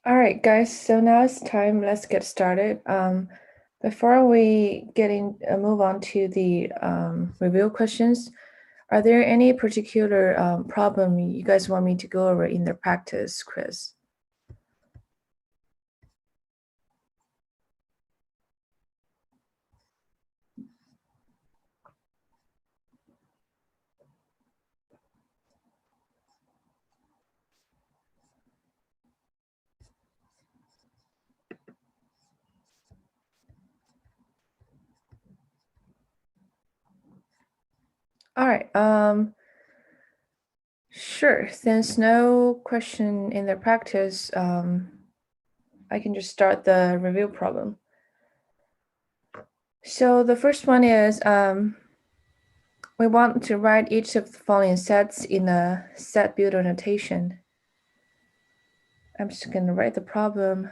All right, guys, so now it's time. Let's get started. Before we move on to the review questions, are there any particular problem you guys want me to go over in the practice quiz? All right. Sure. Since no question in the practice, I can just start the review problem. So the first one is we want to write each of the following sets in a set builder notation. I'm just going to write the problem.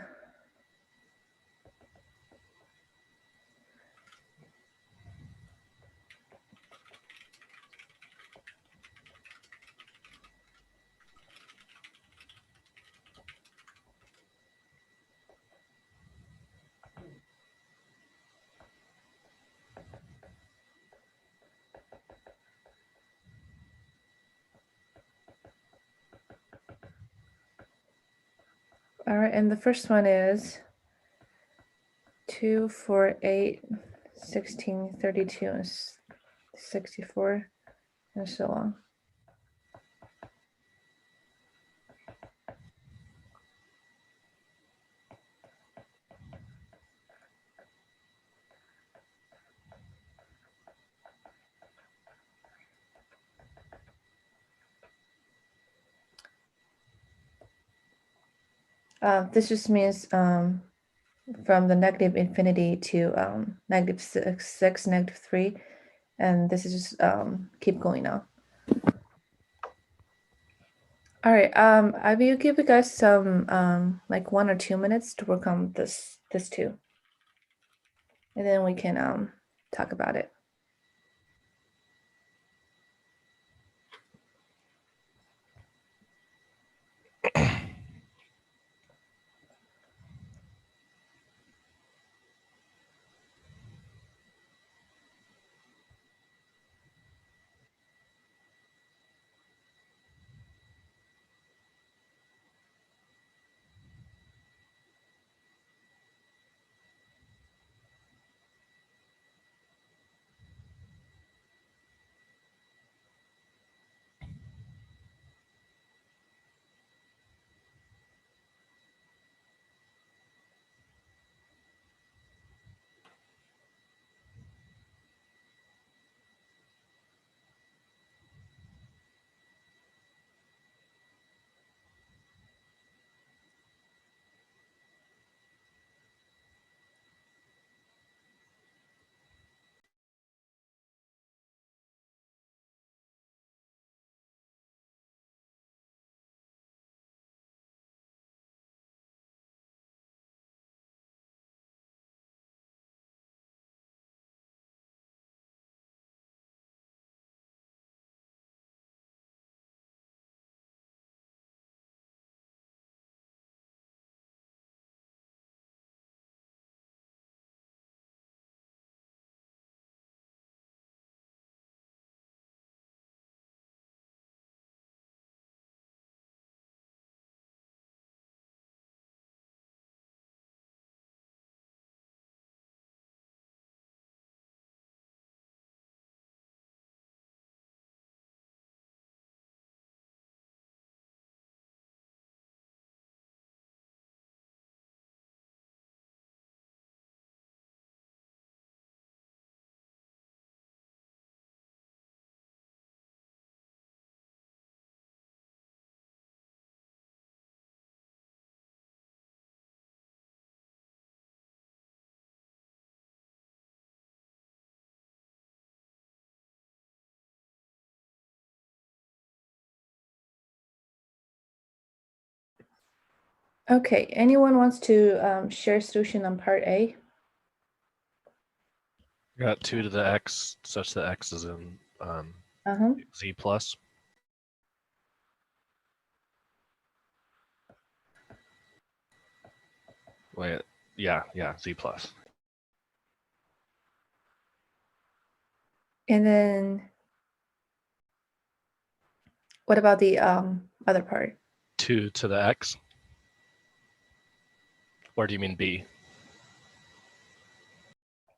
All right, and the first one is 2, 4, 8, 16, 32, and 64, and so on. This just means from the negative infinity to negative 6, negative 3, and this is just keep going on. All right, I will give you guys some like 1 or 2 minutes to work on this too, and then we can talk about it. Okay, anyone wants to share solution on part A? Got 2 to the x such that x is in z plus. Wait, yeah, Z plus. And then what about the other part? 2 to the x? Or do you mean b?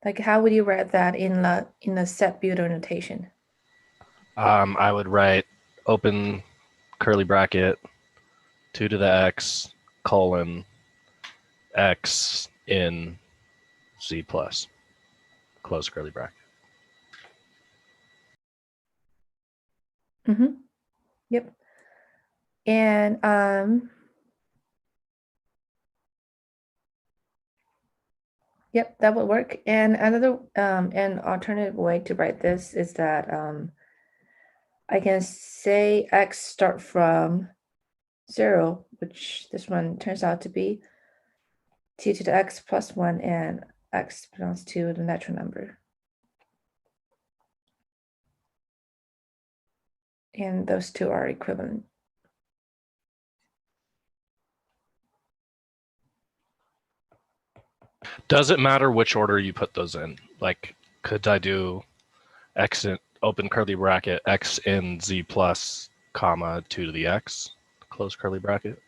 Like, how would you write that in the set builder notation? I would write open curly bracket 2 to the x colon x in z plus close curly bracket. Mm-hmm. Yep. And yep, that would work. And another an alternative way to write this is that I can say x start from 0, which this one turns out to be 2 to the x plus 1, and x belongs to the natural number. And those two are equivalent. Does it matter which order you put those in? Like, could I do x in open curly bracket x in z plus comma 2 to the x close curly bracket?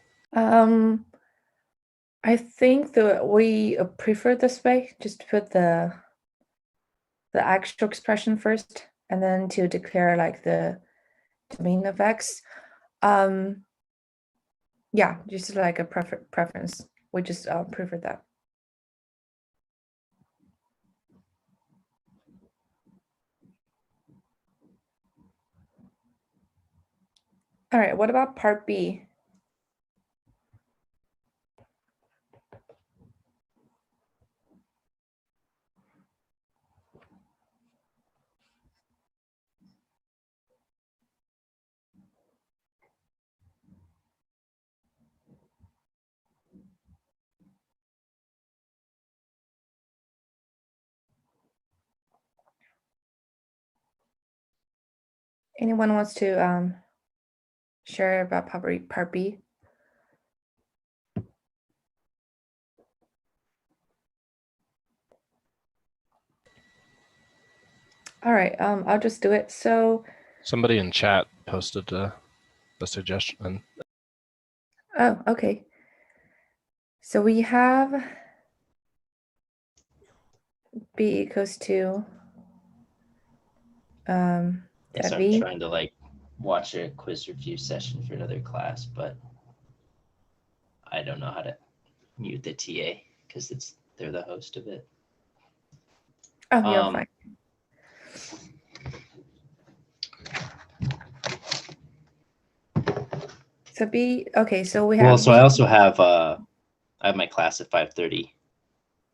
I think that we prefer this way, just to put the actual expression first, and then to declare like the domain of x. Yeah, just like a preference. We just prefer that. All right, what about part B? Anyone wants to share about part B? All right, I'll just do it. So somebody in chat posted a suggestion. Oh, okay. So we have B equals to Yes, I'm V. trying to like watch a quiz review session for another class, but I don't know how to mute the TA because they're the host of it. Oh, you're fine. So B, okay, so we have. Well, so I also have I have my class at 5:30.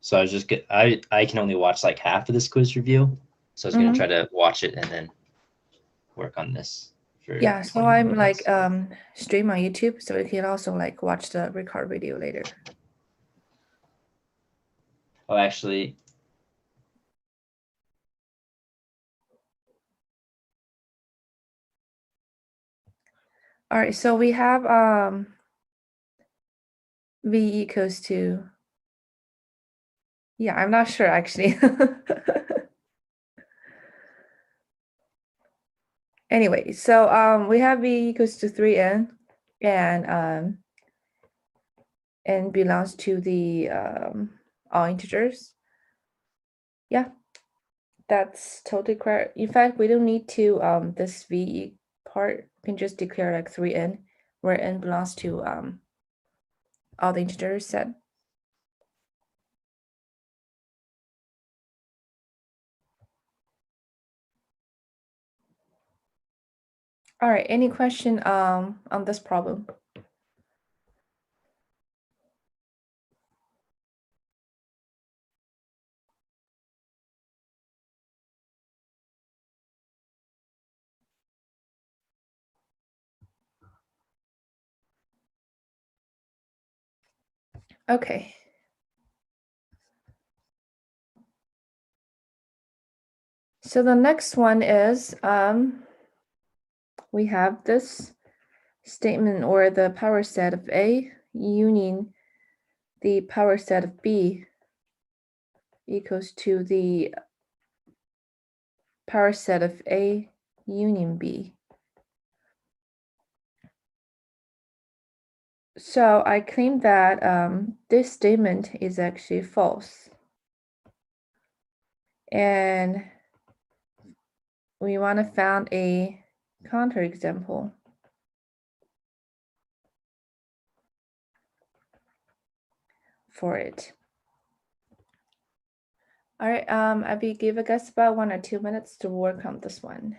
So I was just I can only watch like half of this quiz review. So I was gonna try to watch it and then work on this for yeah, so 20 I'm minutes. like stream on YouTube, so you can also like watch the record video later. Oh, actually, all right, so we have V equals to, yeah, I'm not sure actually. Anyway, so we have V equals to 3n, and n belongs to the all integers. Yeah, that's totally correct. In fact, we don't need to this V part. We can just declare like 3n, where n belongs to all the integers set. All right, any question on this problem? Okay. So the next one is we have this statement or the power set of A union the power set of B equals to the power set of A union B. So I claim that this statement is actually false. And we want to find a counterexample for it. All right, I'll give you guys about 1 or 2 minutes to work on this one.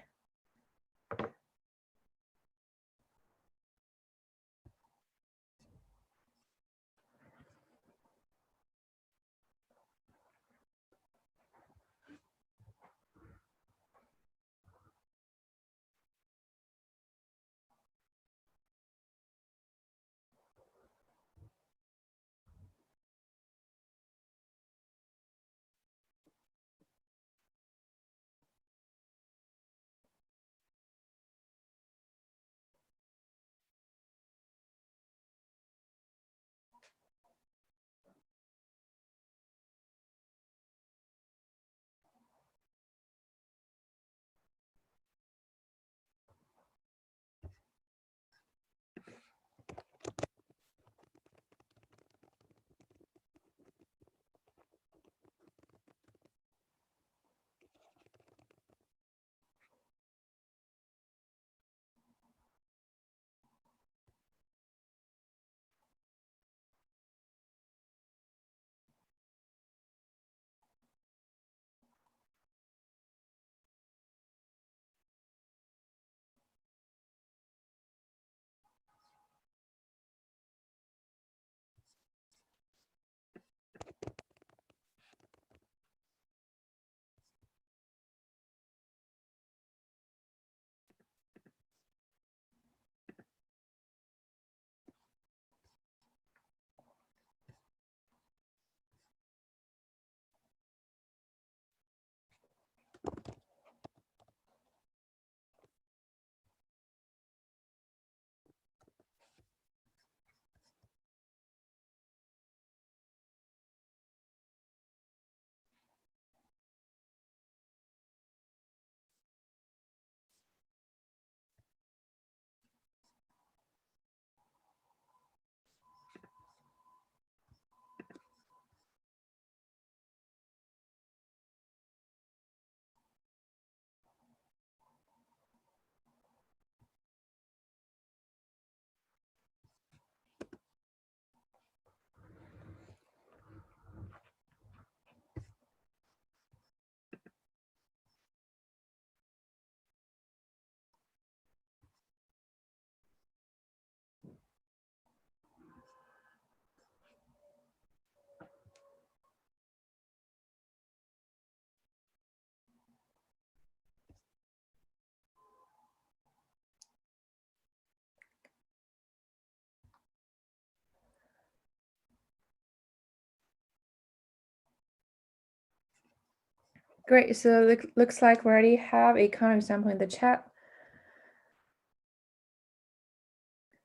Great, so looks like we already have a counterexample in the chat.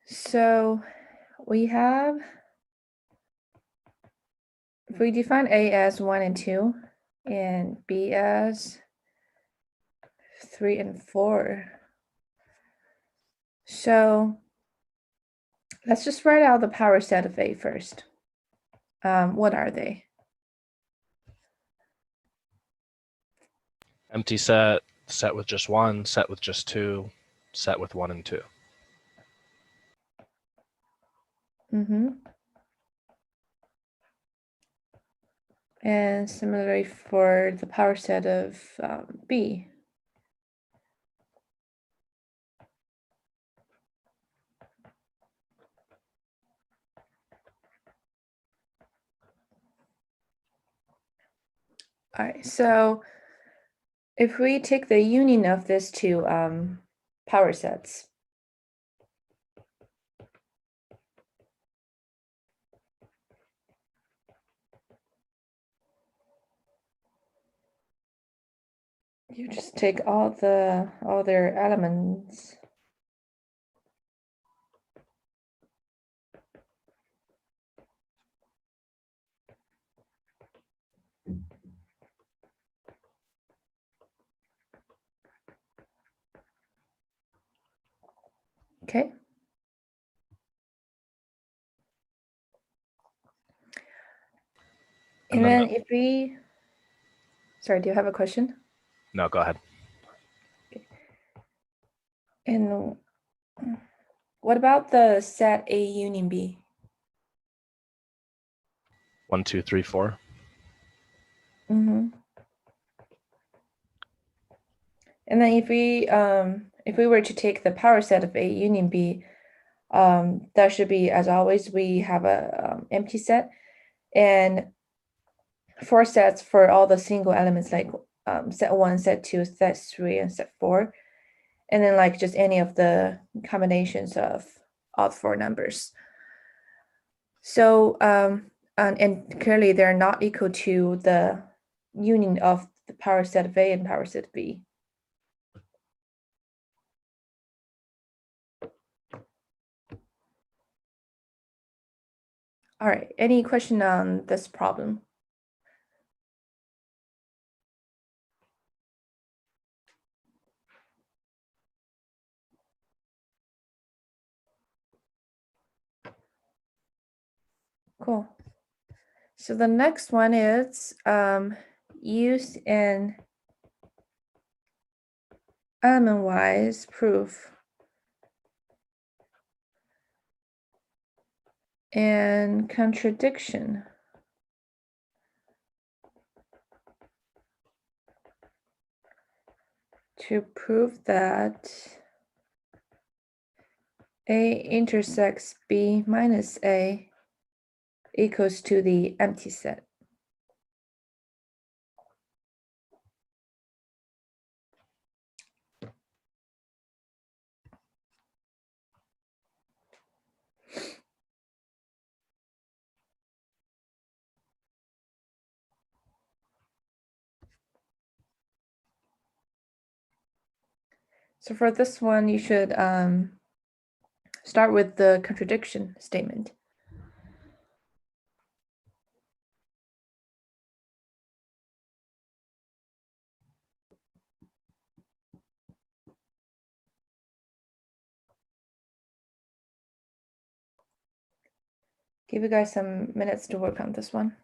So we have, if we define A as 1 and 2 and B as 3 and 4. So let's just write out the power set of A first. What are they? Empty set, set with just 1, set with just 2, set with 1 and 2. Mm-hmm. And similarly for the power set of B. All right, so if we take the union of these two power sets, you just take all their elements Okay. And then if we, sorry, do you have a question? No, go ahead. And what about the set A union B? 1, 2, 3, 4. Mm-hmm. And then if we were to take the power set of A union B, that should be, as always, we have a empty set and 4 sets for all the single elements, like set 1, set 2, set 3, and set 4. And then like just any of the combinations of all 4 numbers. So and clearly they're not equal to the union of the power set of A and power set of B. All right, any question on this problem? Cool. So the next one is use an element-wise proof and contradiction to prove that A intersects B minus A equals to the empty set. So for this one, you should start with the contradiction statement. Give you guys some minutes to work on this one.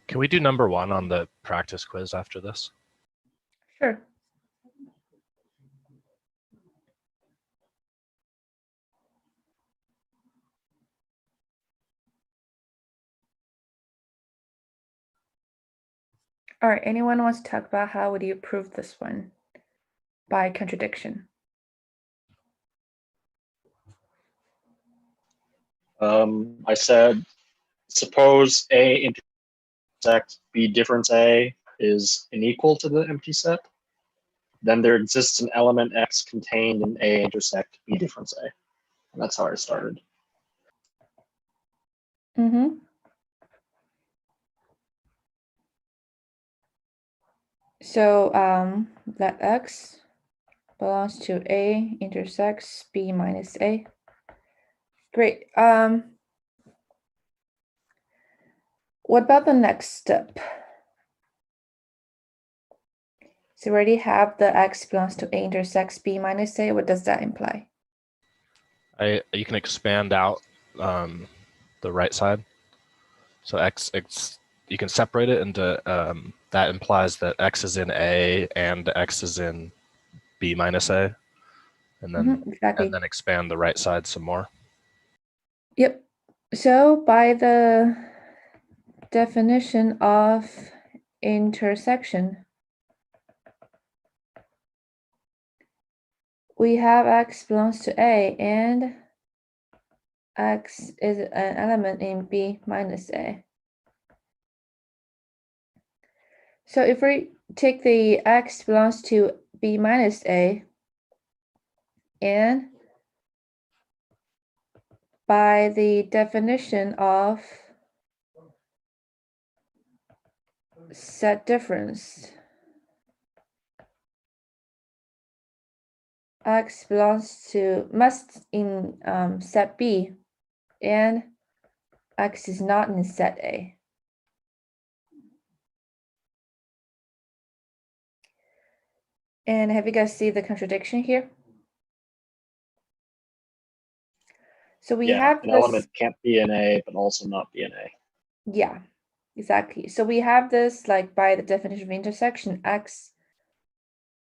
Can we do number 1 on the practice quiz after this? Sure. All right, anyone wants to talk about how would you prove this one by contradiction? I said, suppose A intersect B difference A is unequal to the empty set. Then there exists an element X contained in A intersect B difference A. And that's how I started. Mm-hmm. So that X belongs to A intersects B minus A. Great. What about the next step? So we already have the X belongs to A intersects B minus A. What does that imply? You can expand out the right side. So X, you can separate it into, that implies that X is in A and X is in B minus A. And then, exactly. and then expand the right side some more. Yep. So by the definition of intersection, we have X belongs to A and X is an element in B minus A. So if we take the X belongs to B minus A and by the definition of set difference, X belongs to must in set B and X is not in set A. And have you guys seen the contradiction here? So we have an this element can't be in A, but also not be in A. Yeah, exactly. So we have this like by the definition of intersection, X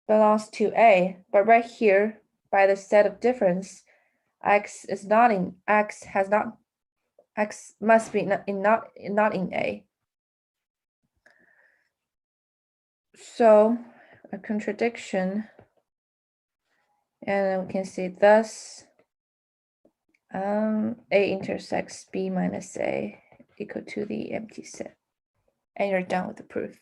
belongs to A, but right here by the set of difference, X is not in X has not X must be not in A. So a contradiction, and then we can see thus A intersects B minus A equal to the empty set, and you're done with the proof.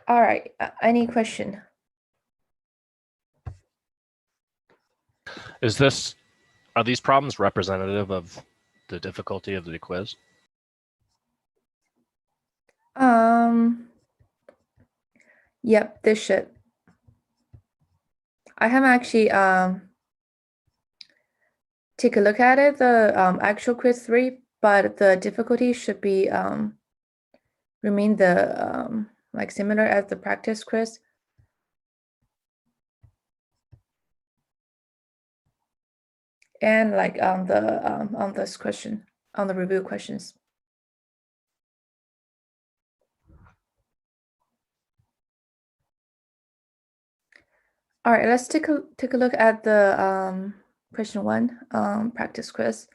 All right, any question? Are these problems representative of the difficulty of the quiz? Yep, this should. I haven't actually take a look at it, the actual quiz 3, but the difficulty should be remain the like similar as the practice quiz. And like on this question, on the review questions. All right, let's take a look at the question 1 practice quiz.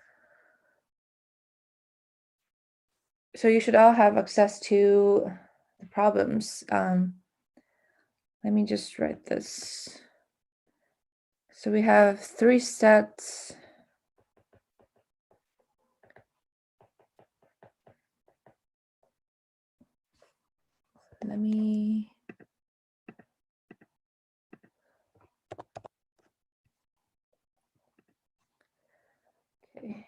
So you should all have access to the problems. Let me just write this. So we have 3 sets. Let me. Okay.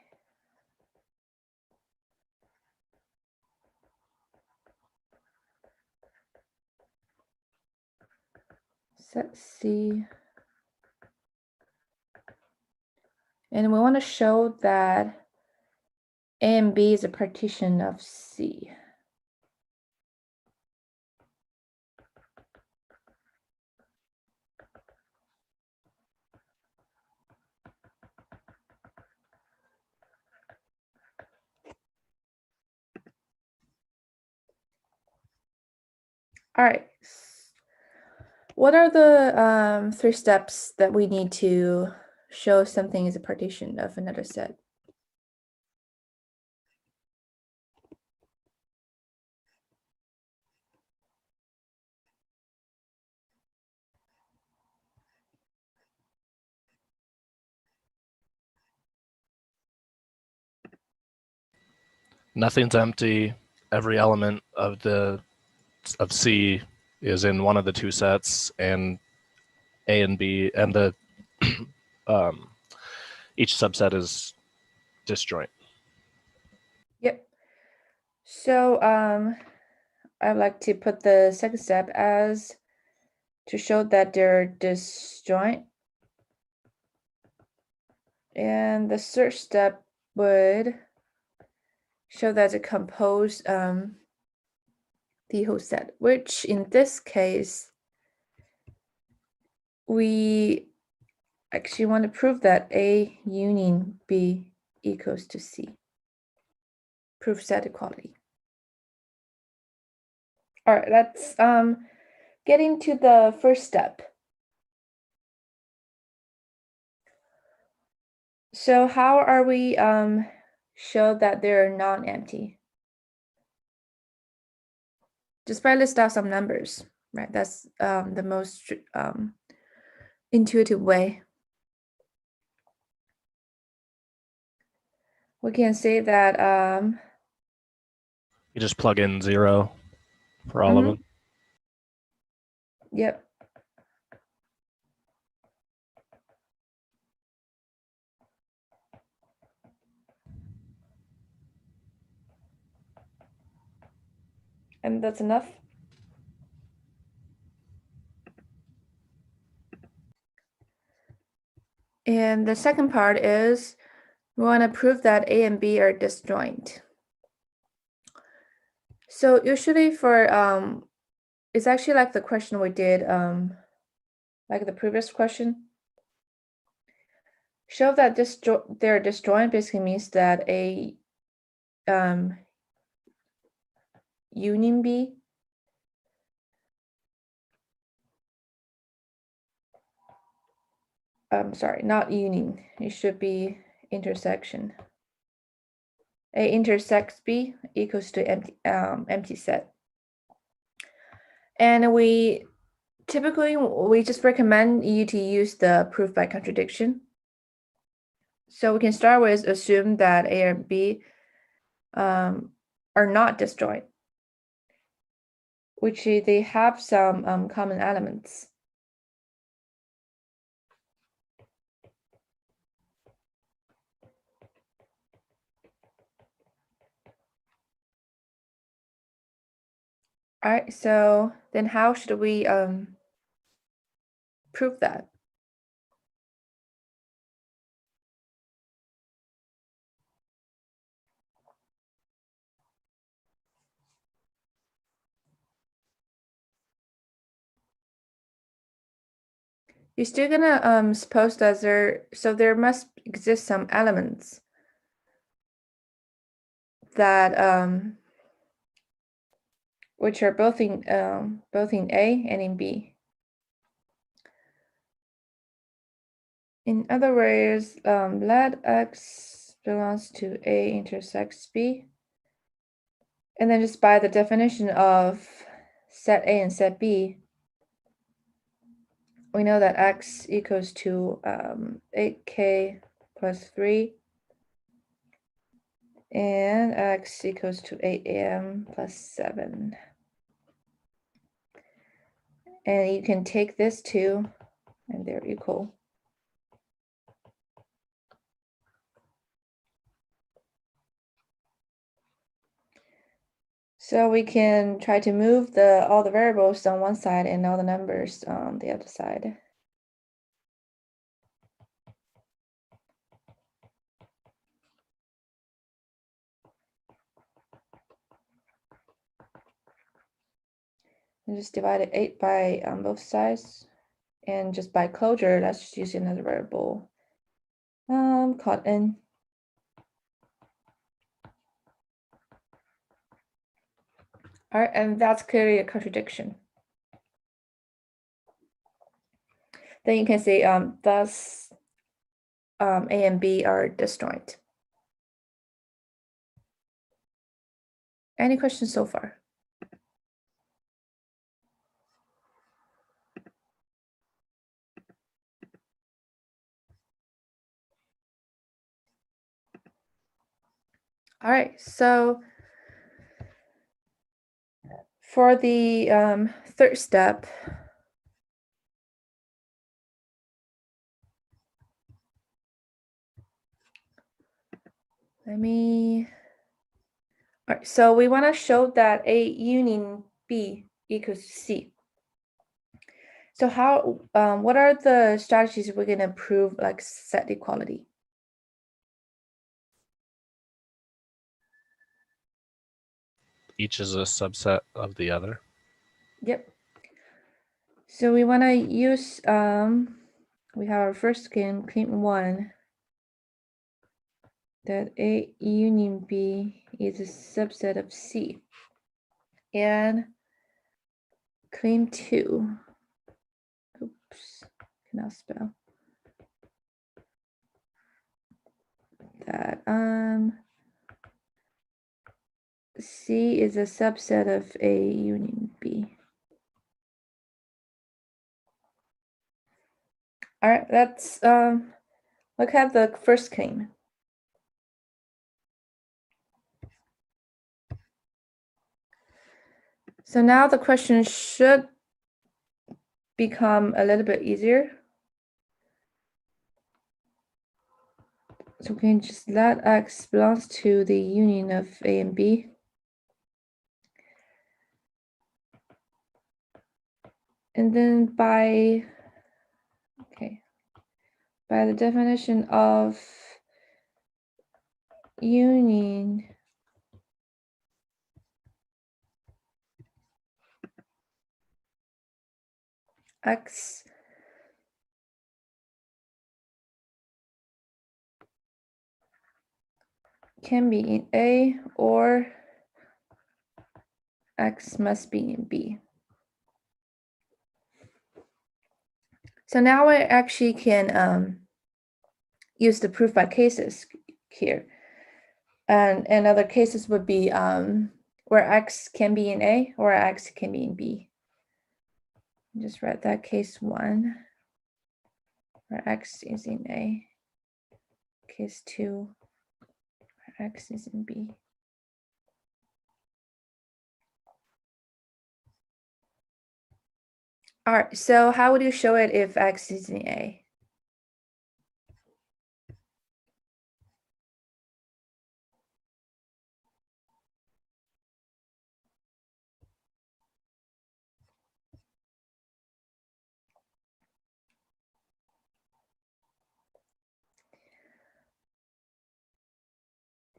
Set C. And we want to show that A and B is a partition of C. All right. What are the 3 steps that we need to shows something is a partition of another set. Nothing's empty. Every element of C is in one of the two sets, and A and B, and the each subset is disjoint. Yep. So I'd like to put the second step as to show that they're disjoint. And the third step would show that it compose the whole set, which in this case, we actually want to prove that A union B equals to C. Prove set equality. All right, let's get into the first step. So how are we show that they're non-empty? Just by list out some numbers, right? That's the most intuitive way. We can say that You just plug in 0 for all of them. Yep. And that's enough. And the second part is we want to prove that A and B are disjoint. So usually for it's actually like the question we did like the previous question. Show that they're disjoint basically means that A union B sorry, not union. It should be intersection. A intersects B equals to empty set. And we typically just recommend you to use the proof by contradiction. So we can start with assume that A and B are not disjoint, which they have some common elements. All right, so then how should we prove that? You're still gonna suppose that there must exist some elements that which are both in A and in B. In other words, let X belongs to A intersects B. And then just by the definition of set A and set B, we know that X equals to 8K plus 3 and X equals to 8AM plus 7. And you can take this two and they're equal. So we can try to move all the variables on one side and all the numbers on the other side. And just divide it 8 by on both sides. And just by closure, let's just use another variable called n. All right, and that's clearly a contradiction. Then you can say thus A and B are disjoint. Any questions so far? All right, so for the third step, all right, so we want to show that A union B equals C. So how, what are the strategies we're going to prove like set equality? Each is a subset of the other. Yep. So we want to use, we have our first claim 1, that A union B is a subset of C. And claim 2, oops, cannot spell, that C is a subset of A union B. All right, let's look at the first claim. So now the question should become a little bit easier. So we can just let X belongs to the union of A and B. And then by the definition of union, X can be in A or X must be in B. So now I actually can use the proof by cases here. And other cases would be where X can be in A or X can be in B. Just write that case 1, where X is in A. Case 2, where X is in B. All right, so how would you show it if X is in A?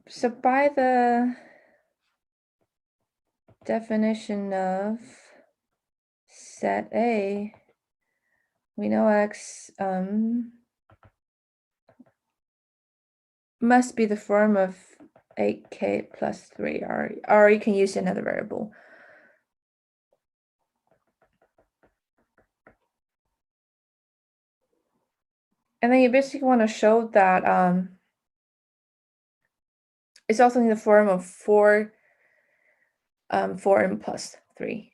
So by the definition of set A, we know X must be the form of 8k plus 3, or you can use another variable. And then you basically want to show that it's also in the form of 4 and plus 3.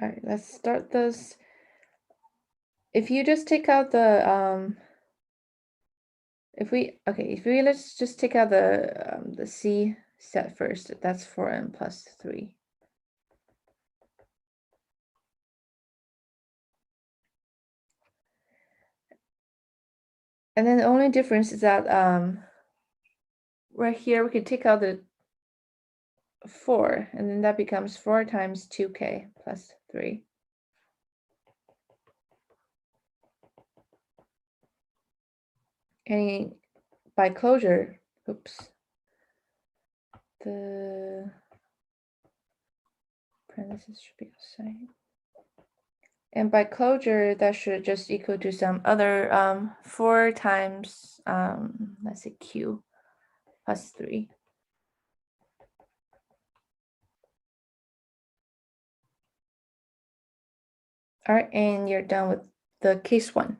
All right, let's start this. If you just take out the let's just take out the C set first. That's 4n plus 3. And then the only difference is that right here we can take out the 4, and then that becomes 4 times 2k plus 3. And by closure, the parentheses should be outside. And by closure, that should just equal to some other 4 times, let's say q plus 3. All right, and you're done with the case 1.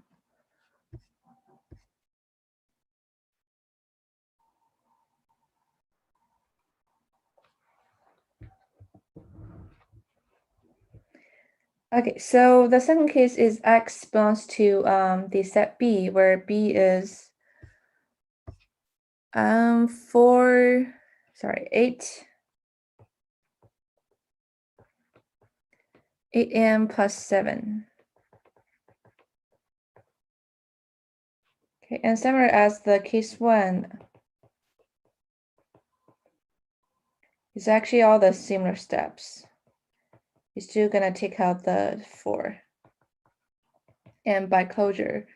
Okay, so the second case is X belongs to the set B, where B is 8 8m plus 7. Okay, and similar as the case 1, it's actually all the similar steps. You're still gonna take out the 4. And by closure,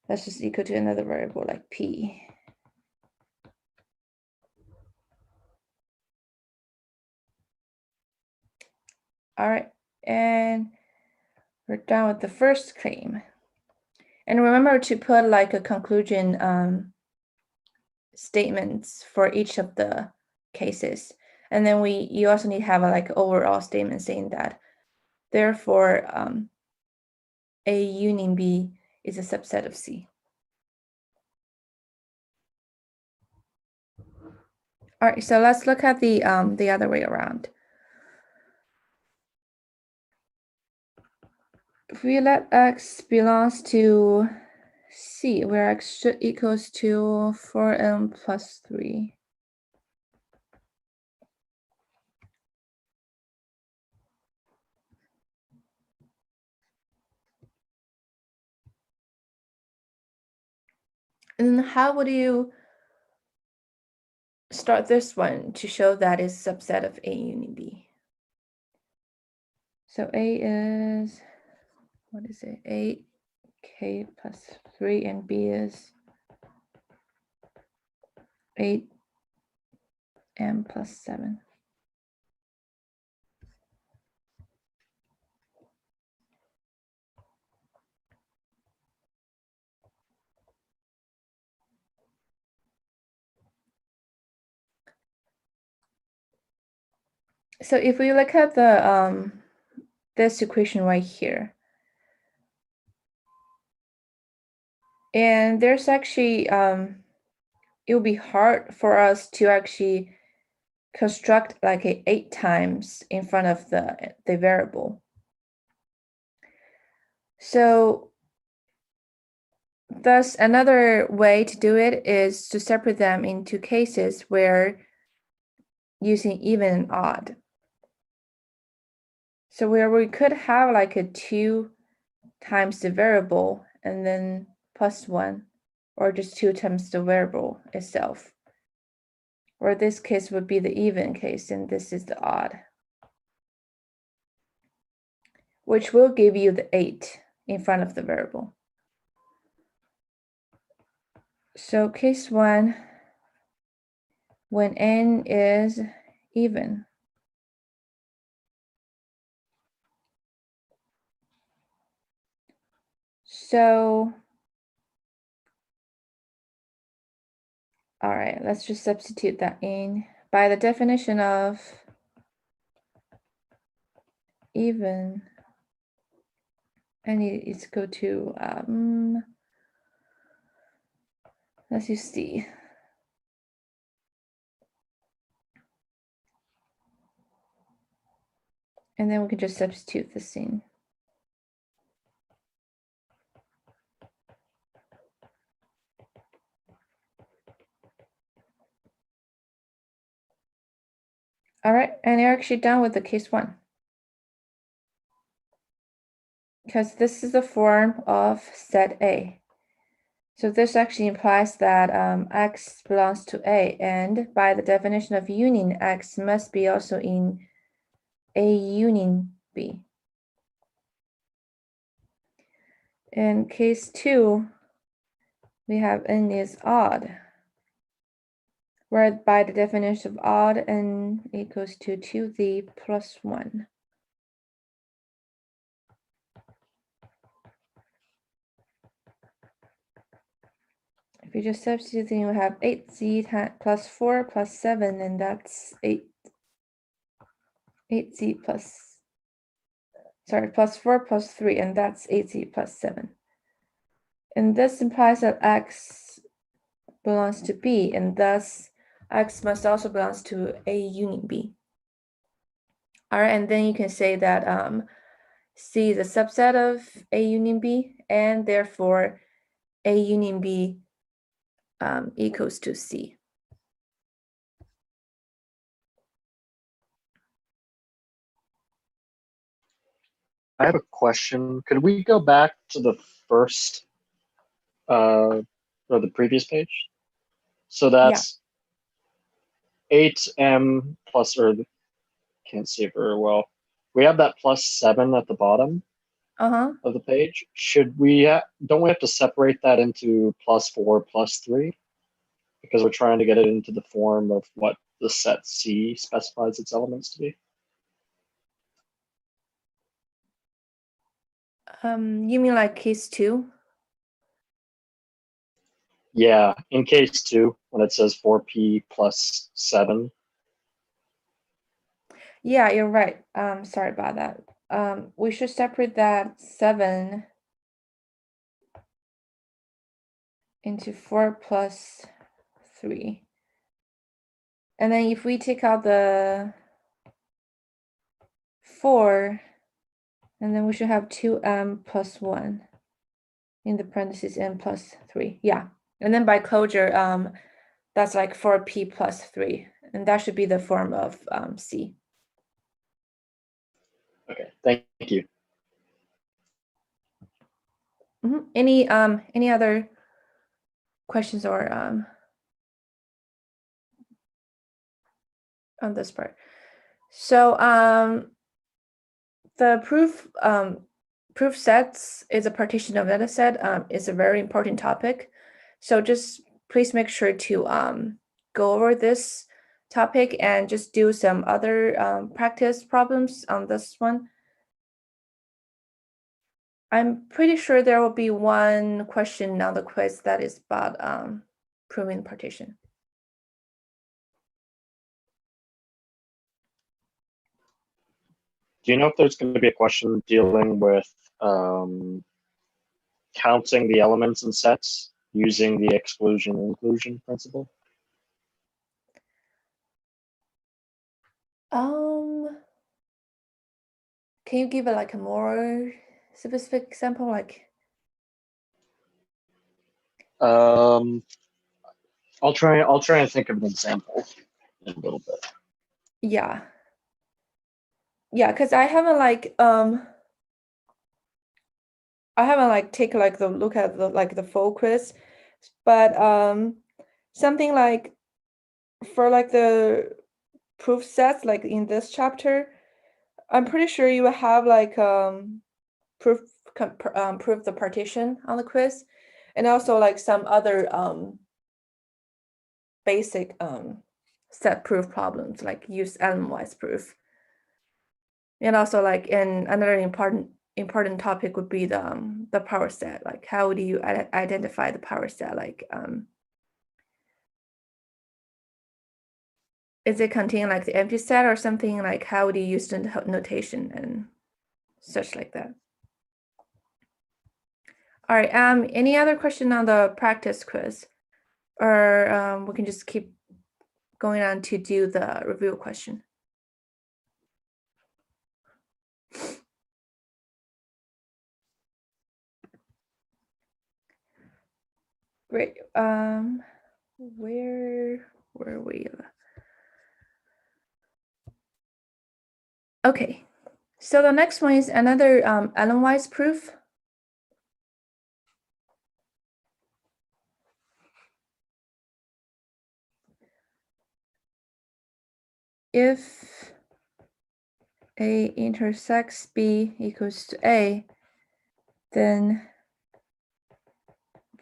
that's just equal to another variable like P. All right, and we're done with the first claim. And remember to put like a conclusion statements for each of the cases. And then you also need to have a like overall statement saying that, therefore, A union B is a subset of C. All right, so let's look at the other way around. If we let X belongs to C, where X should equals to 4m plus 3. And then how would you start this one to show that is subset of A union B? So A is, what is it, 8k plus 3, and B is 8m plus 7. So if we look at the this equation right here, and there's actually it will be hard for us to actually construct like a 8 times in front of the variable. So thus another way to do it is to separate them into cases where using even and odd. So where we could have like a 2 times the variable and then plus 1, or just 2 times the variable itself. Or this case would be the even case, and this is the odd, which will give you the 8 in front of the variable. So case 1, when n is even. So, all right, let's just substitute that in. By the definition of even, n is equal to, let's use C. And then we can just substitute this in. All right, and you're actually done with the case 1. Because this is the form of set A. So this actually implies that X belongs to A, and by the definition of union, X must be also in A union B. In case 2, we have n is odd, where by the definition of odd, n equals to 2z plus 1. If you just substitute, then you have 8z plus 4 plus 7, and that's 8z plus sorry, plus 4 plus 3, and that's 8z plus 7. And this implies that x belongs to B, and thus x must also belongs to A union B. All right, and then you can say that C is a subset of A union B, and therefore A union B equals to C. I have a question. Could we go back to the first or the previous page? So that's 8m plus, or can't see it very well. We have that plus 7 at the bottom of the page. Should we don't we have to separate that into plus 4 plus 3? Because we're trying to get it into the form of what the set C specifies its elements to be. You mean like case 2? Yeah, in case 2, when it says 4p plus 7. Yeah, you're right. Sorry about that. We should separate that 7 into 4 plus 3. And then if we take out the 4, and then we should have 2m plus 1 in the parentheses n plus 3. Yeah. And then by closure, that's like 4p plus 3. And that should be the form of C. Okay, thank you. Any other questions or on this part? So the proof sets is a partition of data set is a very important topic. So just please make sure to go over this topic and just do some other practice problems on this one. I'm pretty sure there will be one question on the quiz that is about proving partition. Do you know if there's going to be a question dealing with counting the elements in sets using the exclusion and inclusion principle? Can you give it like a more specific example? Like, I'll try and think of an example in a little bit. yeah, because I haven't take like the look at the full quiz, but something like for like the proof sets like in this chapter, I'm pretty sure you will have like proof the partition on the quiz, and also like some other basic set proof problems like use element-wise proof. And also like in another important topic would be the power set. Like how do you identify the power set? Like is it contain like the empty set or something? Like how do you use the notation and such like that? All right. Any other question on the practice quiz, or we can just keep going on to do the review question. Great. Where were we? Okay. So the next one is another element-wise proof. If A intersects B equals to A, then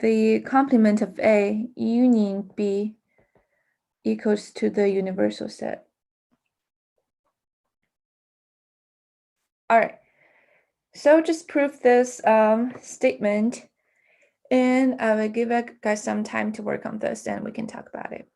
the complement of A union B equals to the universal set. All right, so just prove this statement, and I will give you guys some time to work on this, and we can talk about it.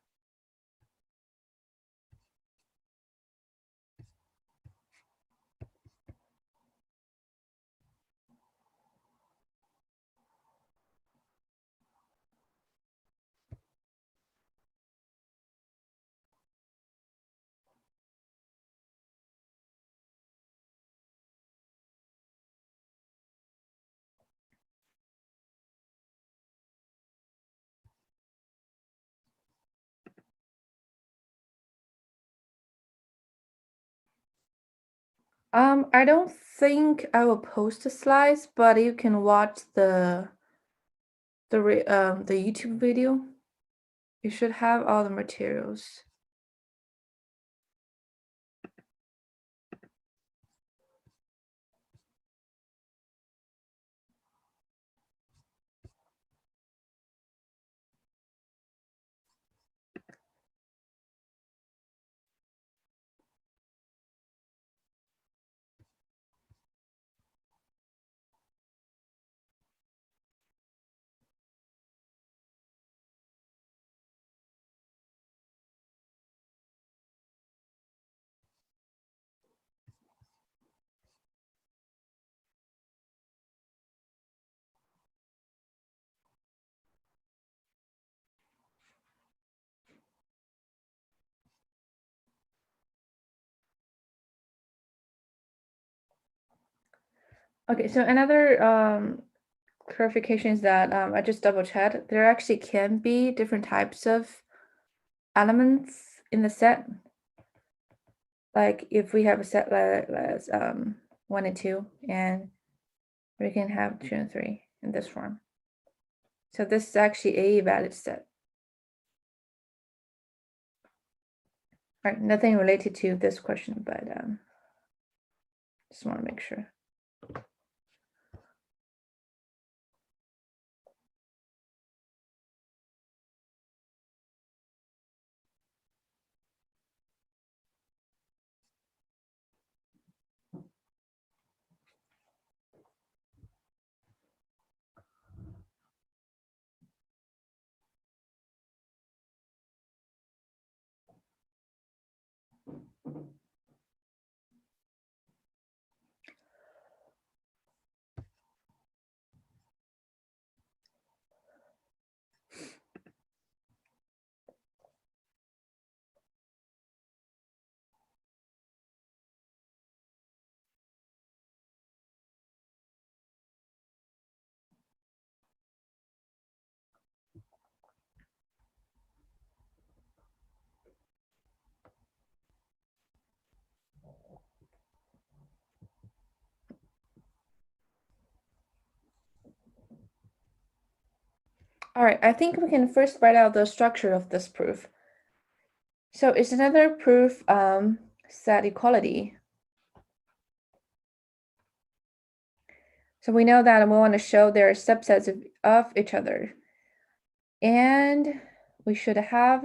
I don't think I will post the slides, but you can watch the YouTube video. You should have all the materials. Okay, so another clarification is that I just double checked. There actually can be different types of elements in the set. Like if we have a set as 1 and 2, and we can have 2 and 3 in this form. So this is actually a valid set. All right, nothing related to this question, but just want to make sure. All right, I think we can first write out the structure of this proof. So it's another proof set equality. So we know that we want to show there are subsets of each other. And we should have,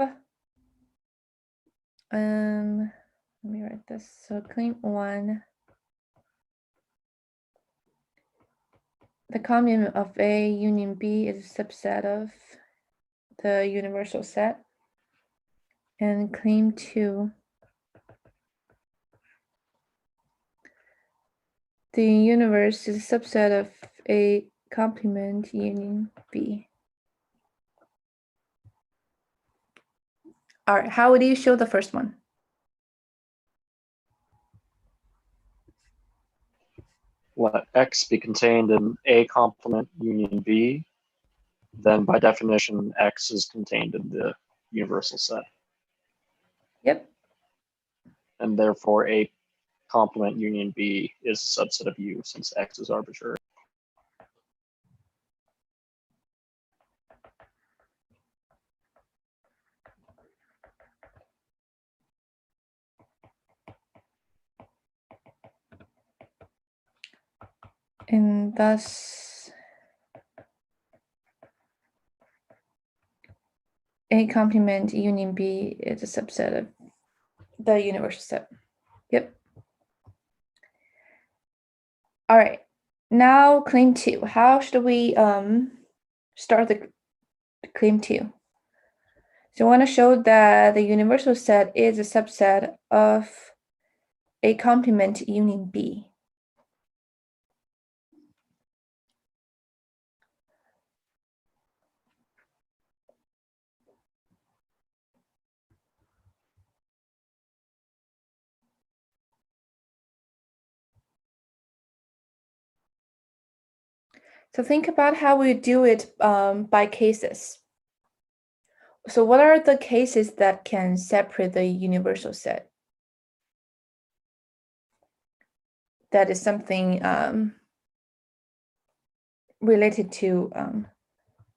let me write this. So claim 1, the commune of A union B is a subset of the universal set. And claim 2, the universe is a subset of A complement union B. All right, how would you show the first one? Let X be contained in A complement union B, then by definition, X is contained in the universal set. Yep. And therefore, A complement union B is a subset of U since X is arbitrary. And thus, A complement union B is a subset of the universal set. Yep. All right. Now claim 2. How should we start the claim 2? So I want to show that the universal set is a subset of A complement union B. So think about how we do it by cases. So what are the cases that can separate the universal set? that is something related to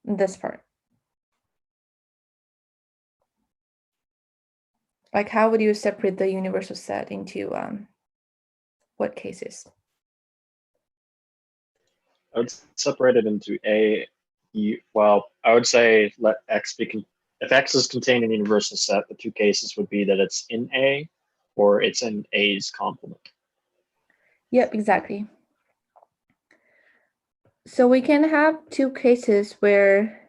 this part. Like, how would you separate the universal set into what cases? I would separate it into well, I would say let X be, if X is contained in the universal set, the two cases would be that it's in A or it's in A's complement. Yep, exactly. So we can have two cases where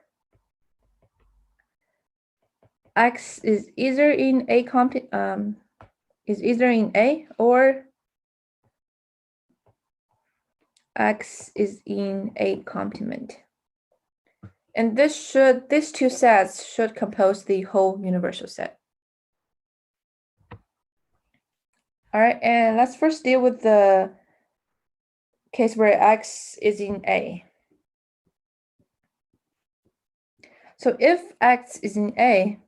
X is either in A or X is in A complement. And these two sets should compose the whole universal set. All right, and let's first deal with the case where X is in A. So if X is in A,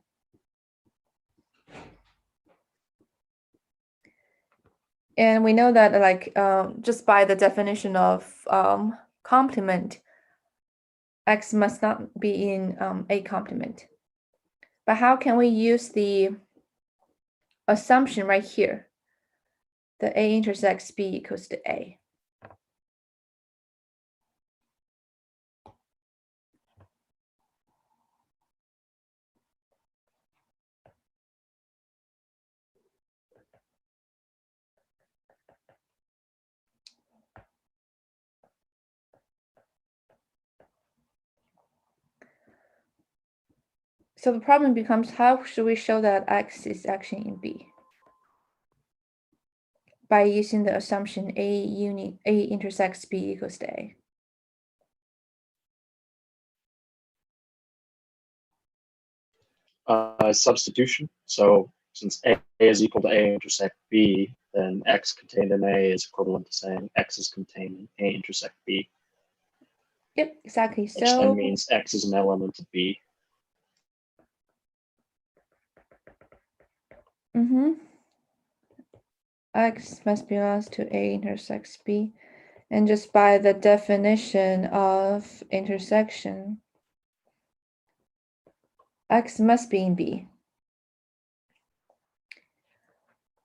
and we know that like just by the definition of complement, X must not be in A complement. But how can we use the assumption right here that A intersects B equals to A? So the problem becomes, how should we show that X is actually in B? By using the assumption A intersects B equals to A. Substitution. So since A is equal to A intersect B, then X contained in A is equivalent to saying X is contained in A intersect B. Yep, exactly. Which So then means X is an element of B. X must belong to A intersects B. And just by the definition of intersection, X must be in B.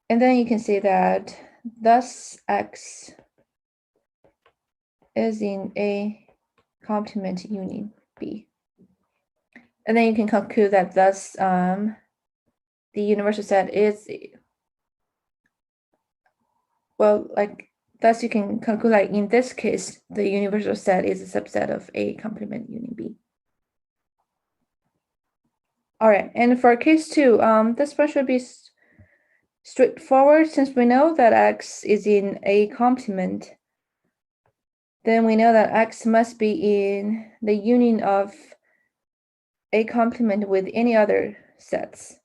And then you can see that thus X is in A complement union B. And then you can conclude that thus the universal set is, well, like thus you can conclude like in this case, the universal set is a subset of A complement union B. All right, and for case 2, this one should be straightforward since we know that X is in A complement. Then we know that X must be in the union of A complement with any other sets.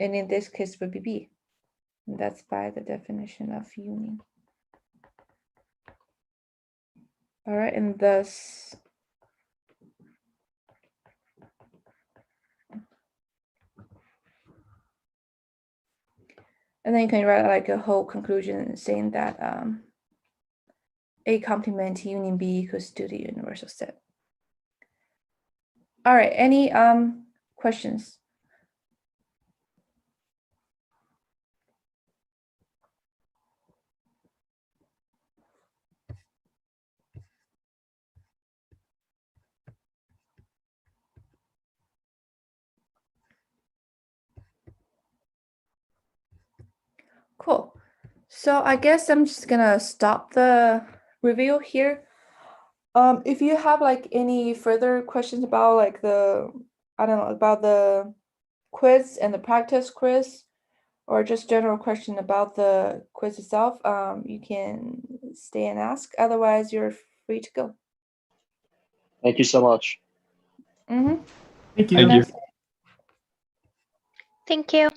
And in this case would be B. And that's by the definition of union. All right, and thus and then you can write like a whole conclusion saying that A complement union B equals to the universal set. All right, any questions? Cool. So I guess I'm just gonna stop the review here. If you have like any further questions about like about the quiz and the practice quiz, or just general question about the quiz itself, you can stay and ask. Otherwise, you're free to go. Thank you so much. Mm-hmm. Thank you. Have a nice day. Thank you.